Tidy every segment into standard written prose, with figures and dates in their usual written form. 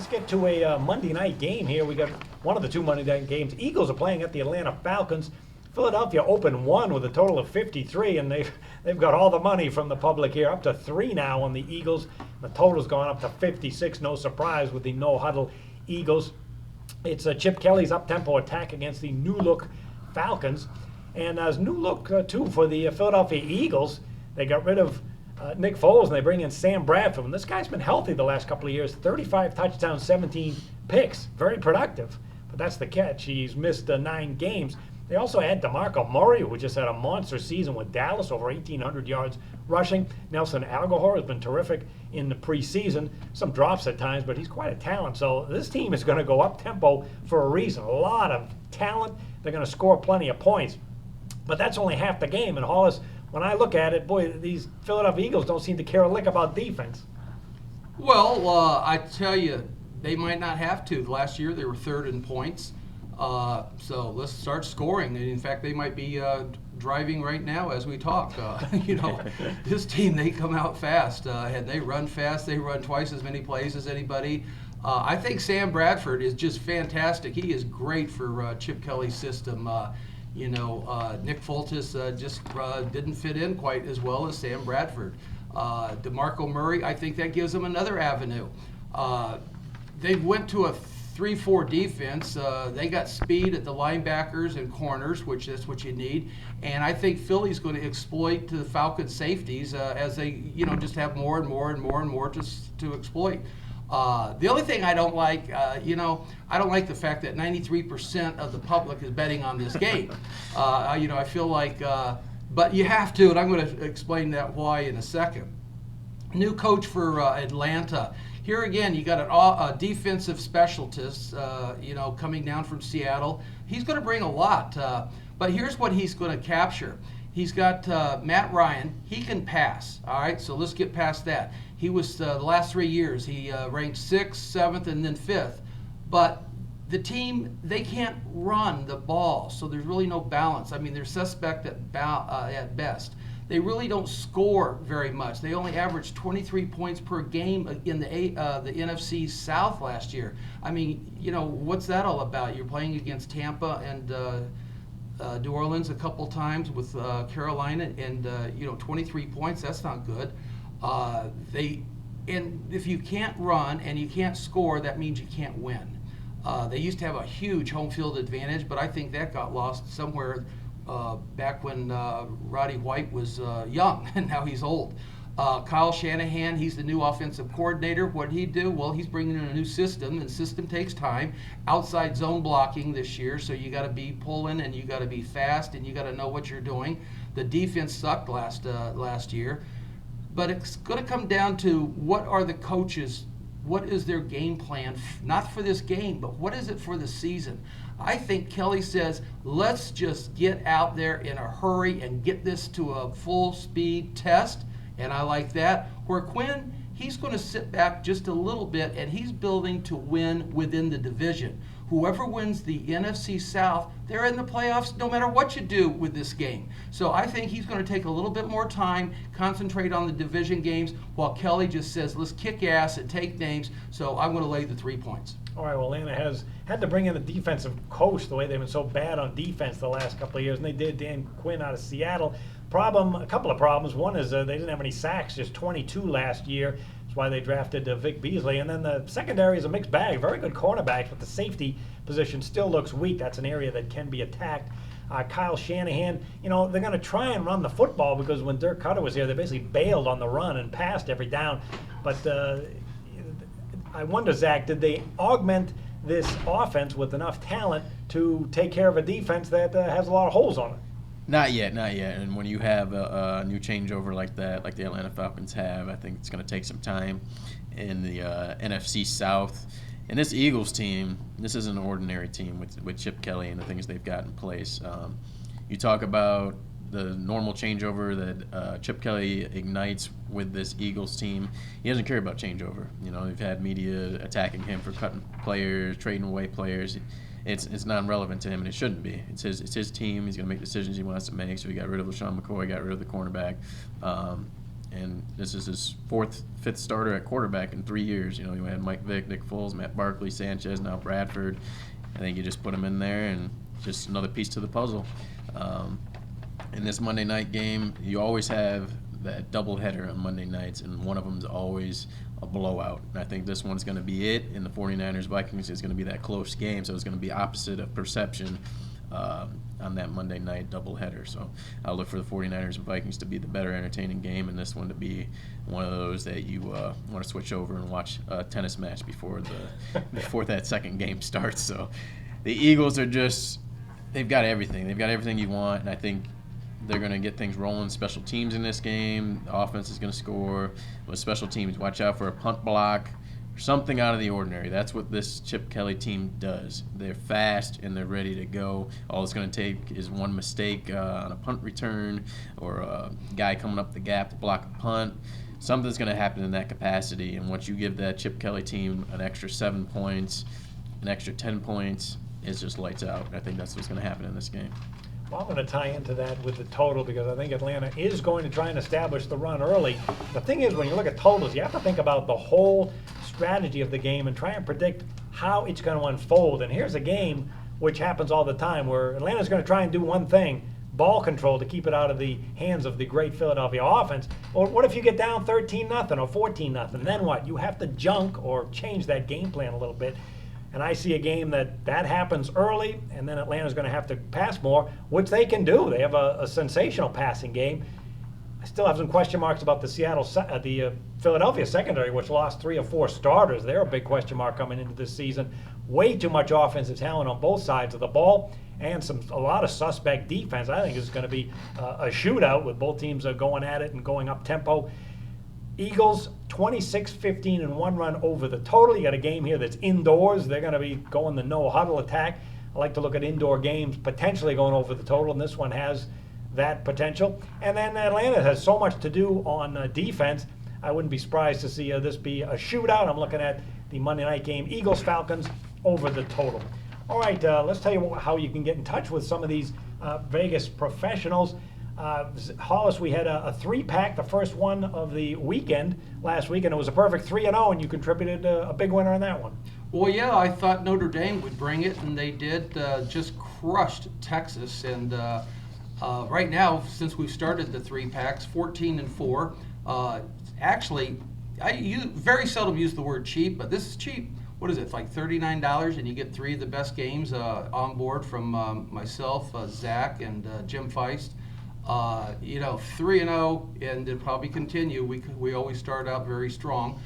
let's get to a Monday night game here. We got one of the two Monday night games. Eagles are playing at the Atlanta Falcons. Philadelphia opened one with a total of 53, and they've got all the money from the public here, up to 3 now on the Eagles. The total's gone up to 56. No surprise with the no-huddle Eagles. It's Chip Kelly's up-tempo attack against the new-look Falcons. And as new-look, too, for the Philadelphia Eagles, they got rid of Nick Foles, and they bring in Sam Bradford. And this guy's been healthy the last couple of years. 35 touchdowns, 17 picks. Very productive. But that's the catch. He's missed 9 games. They also had DeMarco Murray, who just had a monster season with Dallas, over 1,800 yards rushing. Nelson Aguilar has been terrific in the preseason. Some drops at times, but he's quite a talent. So this team is going to go up-tempo for a reason. A lot of talent. They're going to score plenty of points. But that's only half the game. And Hollis, when I look at it, boy, these Philadelphia Eagles don't seem to care a lick about defense. Well, I tell you, they might not have to. Last year they were 3rd in points. So let's start scoring. In fact, they might be driving right now as we talk. This team, they come out fast and they run fast. They run twice as many plays as anybody. I think Sam Bradford is just fantastic. He is great for Chip Kelly's system. Nick Foles just didn't fit in quite as well as Sam Bradford. DeMarco Murray, I think that gives them another avenue. They went to a 3-4 defense. They got speed at the linebackers and corners, which that's what you need. And I think Philly's going to exploit the Falcons' safeties as they, just have more and more and more and more to exploit. The only thing I don't like, I don't like the fact that 93% of the public is betting on this game. I feel like, but you have to, and I'm going to explain that why in a second. New coach for Atlanta. Here again, you got a defensive specialist, coming down from Seattle. He's going to bring a lot, but here's what he's going to capture. He's got Matt Ryan. He can pass, all right? So let's get past that. He was, the last 3 years, he ranked 6th, 7th, and then 5th. But the team, they can't run the ball, so there's really no balance. I mean, they're suspect at best. They really don't score very much. They only averaged 23 points per game in the NFC South last year. I mean, what's that all about? You're playing against Tampa and New Orleans a couple times with Carolina, and 23 points. That's not good. And if you can't run and you can't score, that means you can't win. They used to have a huge home field advantage, but I think that got lost somewhere. Back when Roddy White was young, and now he's old. Kyle Shanahan, he's the new offensive coordinator. What did he do? Well, he's bringing in a new system, and system takes time. Outside zone blocking this year, so you got to be pulling, and you got to be fast, and you got to know what you're doing. The defense sucked last year, but it's going to come down to what are the coaches. What is their game plan, not for this game, but what is it for the season? I think Kelly says, let's just get out there in a hurry and get this to a full speed test, and I like that. Where Quinn, he's going to sit back just a little bit, and he's building to win within the division. Whoever wins the NFC South, they're in the playoffs no matter what you do with this game. So I think he's going to take a little bit more time, concentrate on the division games, while Kelly just says, let's kick ass and take names. So I'm going to lay the 3 points. All right, well, Atlanta has had to bring in a defensive coach the way they've been so bad on defense the last couple of years, and they did. Dan Quinn out of Seattle. A couple of problems. One is they didn't have any sacks, just 22 last year. That's why they drafted Vic Beasley. And then the secondary is a mixed bag. Very good cornerbacks, but the safety position still looks weak. That's an area that can be attacked. Kyle Shanahan, they're going to try and run the football because when Dirk Cutter was here, they basically bailed on the run and passed every down. But I wonder, Zach, did they augment this offense with enough talent to take care of a defense that has a lot of holes on it? Not yet. And when you have a new changeover like that, like the Atlanta Falcons have, I think it's going to take some time in the NFC South. And this Eagles team, this is an ordinary team with Chip Kelly and the things they've got in place. You talk about the normal changeover that Chip Kelly ignites with this Eagles team. He doesn't care about changeover. They've had media attacking him for cutting players, trading away players. It's non-relevant to him, and it shouldn't be. It's his team. He's going to make decisions he wants to make. So he got rid of LaShawn McCoy, got rid of the cornerback, and this is his fifth starter at quarterback in 3 years. You had Mike Vick, Nick Foles, Matt Barkley, Sanchez, now Bradford. I think you just put him in there, and just another piece to the puzzle. In this Monday night game, you always have that doubleheader on Monday nights, and one of them is always a blowout. And I think this one's going to be it. In the 49ers-Vikings, is going to be that close game, so it's going to be opposite of perception on that Monday night doubleheader. So I'll look for the 49ers and Vikings to be the better entertaining game, and this one to be one of those that you want to switch over and watch a tennis match before that second game starts. So the Eagles are they've got everything. They've got everything you want, and I think they're going to get things rolling. Special teams in this game. The offense is going to score. With special teams, watch out for a punt block. Something out of the ordinary. That's what this Chip Kelly team does. They're fast and they're ready to go. All it's going to take is one mistake on a punt return or a guy coming up the gap to block a punt. Something's going to happen in that capacity. And once you give that Chip Kelly team an extra 7 points, an extra 10 points, it's just lights out. I think that's what's going to happen in this game. Well, I'm going to tie into that with the total because I think Atlanta is going to try and establish the run early. The thing is, when you look at totals, you have to think about the whole strategy of the game and try and predict how it's going to unfold. And here's a game which happens all the time where Atlanta's going to try and do one thing, ball control, to keep it out of the hands of the great Philadelphia offense. Or what if you get down 13-0 or 14-0? Then what? You have to junk or change that game plan a little bit. And I see a game that happens early, and then Atlanta's going to have to pass more, which they can do. They have a sensational passing game. I still have some question marks about the Philadelphia secondary, which lost 3 or 4 starters. They're a big question mark coming into this season. Way too much offensive talent on both sides of the ball, and a lot of suspect defense. I think this is going to be a shootout with both teams going at it and going up tempo. Eagles 26-15 and 1 run over the total. You got a game here that's indoors. They're going to be going the no huddle attack. I like to look at indoor games potentially going over the total, and this one has that potential. And then Atlanta has so much to do on defense. I wouldn't be surprised to see this be a shootout. I'm looking at the Monday night game, Eagles-Falcons over the total. All right, let's tell you how you can get in touch with some of these Vegas professionals. Hollis, we had a 3-pack, the first one of the weekend last week, and it was a perfect 3-0, and you contributed a big winner on that one. Well, yeah, I thought Notre Dame would bring it, and they did. Just crushed Texas, and right now, since we've started the 3-packs, 14-4. Actually, I very seldom use the word cheap, but this is cheap. What is it? It's like $39, and you get 3 of the best games on board from myself, Zach, and Jim Feist. 3-0, and it'll probably continue. We always start out very strong.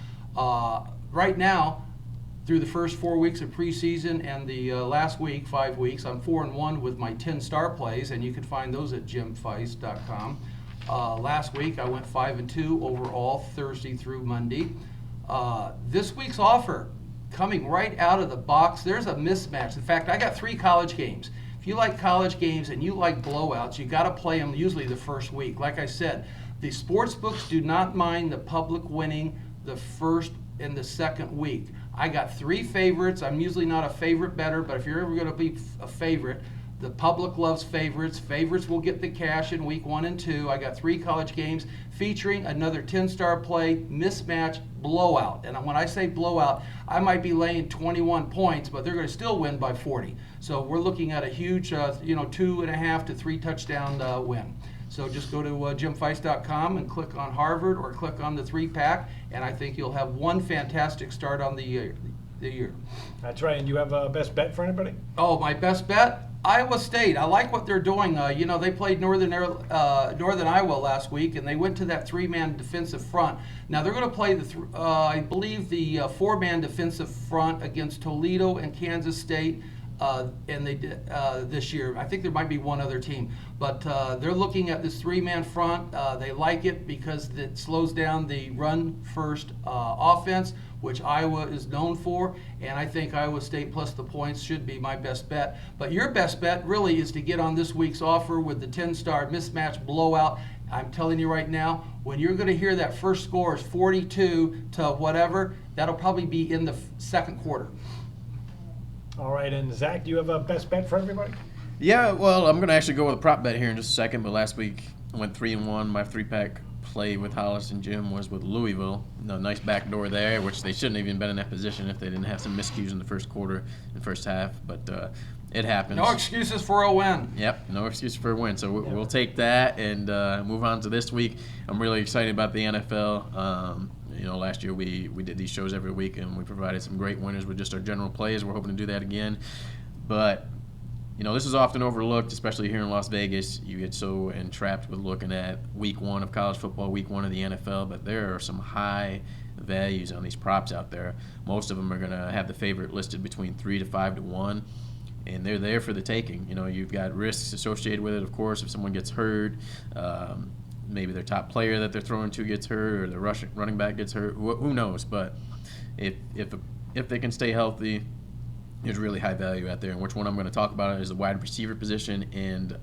Right now, through the first 4 weeks of preseason and the last week, 5 weeks, I'm 4-1 with my 10-star plays, and you can find those at jimfeist.com. Last week, I went 5-2 overall, Thursday through Monday. This week's offer, coming right out of the box, there's a mismatch. In fact, I got 3 college games. If you like college games and you like blowouts, you got to play them usually the first week. Like I said, the sports books do not mind the public winning the first and the second week. I got 3 favorites. I'm usually not a favorite bettor, but if you're ever going to be a favorite, the public loves favorites. Favorites will get the cash in week 1 and 2. I got 3 college games featuring another 10-star play, mismatch, blowout. And when I say blowout, I might be laying 21 points, but they're going to still win by 40. So we're looking at a huge, 2.5 to 3 touchdown win. So just go to jimfeist.com and click on Harvard or click on the 3-pack, and I think you'll have one fantastic start on the year. That's right. And you have a best bet for anybody? Oh, my best bet? Iowa State. I like what they're doing. They played Northern Iowa last week, and they went to that 3-man defensive front. Now they're going to play I believe the 4-man defensive front against Toledo and Kansas State. And they did this year. I think there might be one other team, but they're looking at this 3-man front. They like it because it slows down the run-first offense, which Iowa is known for, and I think Iowa State plus the points should be my best bet. But your best bet really is to get on this week's offer with the 10-star mismatch blowout. I'm telling you right now, when you're going to hear that first score is 42 to whatever, that'll probably be in the second quarter. All right, and Zach, do you have a best bet for everybody? Yeah, well, I'm going to actually go with a prop bet here in just a second, but last week I went 3-1. My 3-pack play with Hollis and Jim was with Louisville. Nice backdoor there, which they shouldn't have even been in that position if they didn't have some miscues in the first quarter and first half. But it happens. No excuses for a win. Yep, no excuse for a win. So we'll take that and move on to this week. I'm really excited about the NFL. Last year we did these shows every week, and we provided some great winners with just our general plays. We're hoping to do that again. But this is often overlooked, especially here in Las Vegas. You get so entrapped with looking at week 1 of college football, week 1 of the NFL, but there are some high values on these props out there. Most of them are going to have the favorite listed between 3 to 5 to 1, and they're there for the taking. You've got risks associated with it, of course, if someone gets hurt, maybe their top player that they're throwing to gets hurt, or the running back gets hurt, who knows? But if they can stay healthy, there's really high value out there, and which one I'm going to talk about is the wide receiver position and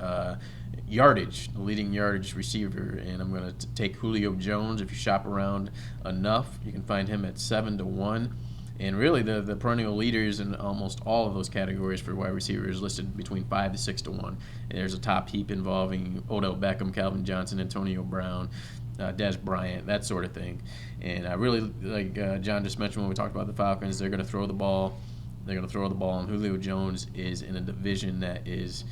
yardage, the leading yardage receiver. And I'm going to take Julio Jones. If you shop around enough, you can find him at 7 to 1. And really, the perennial leaders in almost all of those categories for wide receivers listed between 5 to 6 to 1. And there's a top heap involving Odell Beckham, Calvin Johnson, Antonio Brown, Des Bryant, that sort of thing. And I really, like John just mentioned when we talked about the Falcons, they're going to throw the ball. They're going to throw the ball, and Julio Jones is in a division that is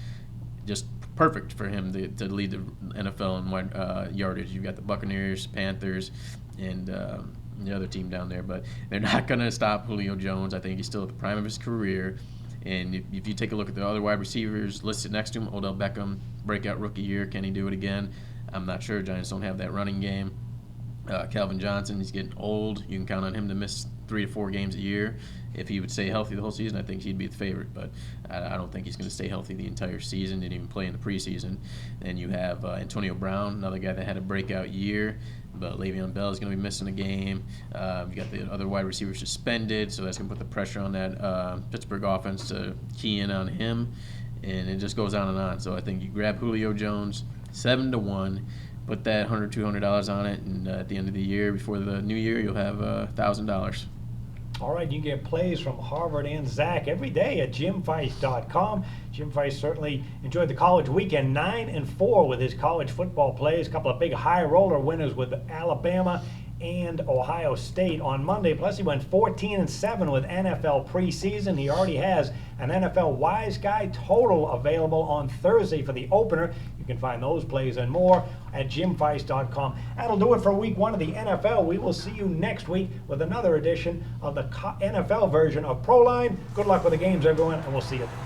just perfect for him to lead the NFL in wide yardage. You've got the Buccaneers, Panthers, and the other team down there, but they're not going to stop Julio Jones. I think he's still at the prime of his career. And if you take a look at the other wide receivers listed next to him, Odell Beckham, breakout rookie year, can he do it again? I'm not sure. Giants don't have that running game. Calvin Johnson, he's getting old. You can count on him to miss 3 to 4 games a year. If he would stay healthy the whole season, I think he'd be the favorite. But I don't think he's going to stay healthy the entire season. Didn't even play in the preseason. Then you have Antonio Brown, another guy that had a breakout year. But Le'Veon Bell is going to be missing a game. You got the other wide receiver suspended, so that's going to put the pressure on that Pittsburgh offense to key in on him. And it just goes on and on. So I think you grab Julio Jones, 7 to 1. Put that $100, $200 on it, and at the end of the year, before the new year, you'll have $1,000. All right, you can get plays from Harvard and Zach every day at JimFeist.com. Jim Feist certainly enjoyed the college weekend, 9-4 with his college football plays. A couple of big high roller winners with Alabama and Ohio State on Monday. Plus, he went 14-7 with NFL preseason. He already has an NFL Wise Guy total available on Thursday for the opener. You can find those plays and more at JimFeist.com. That'll do it for week 1 of the NFL. We will see you next week with another edition of the NFL version of ProLine. Good luck with the games, everyone, and we'll see you then.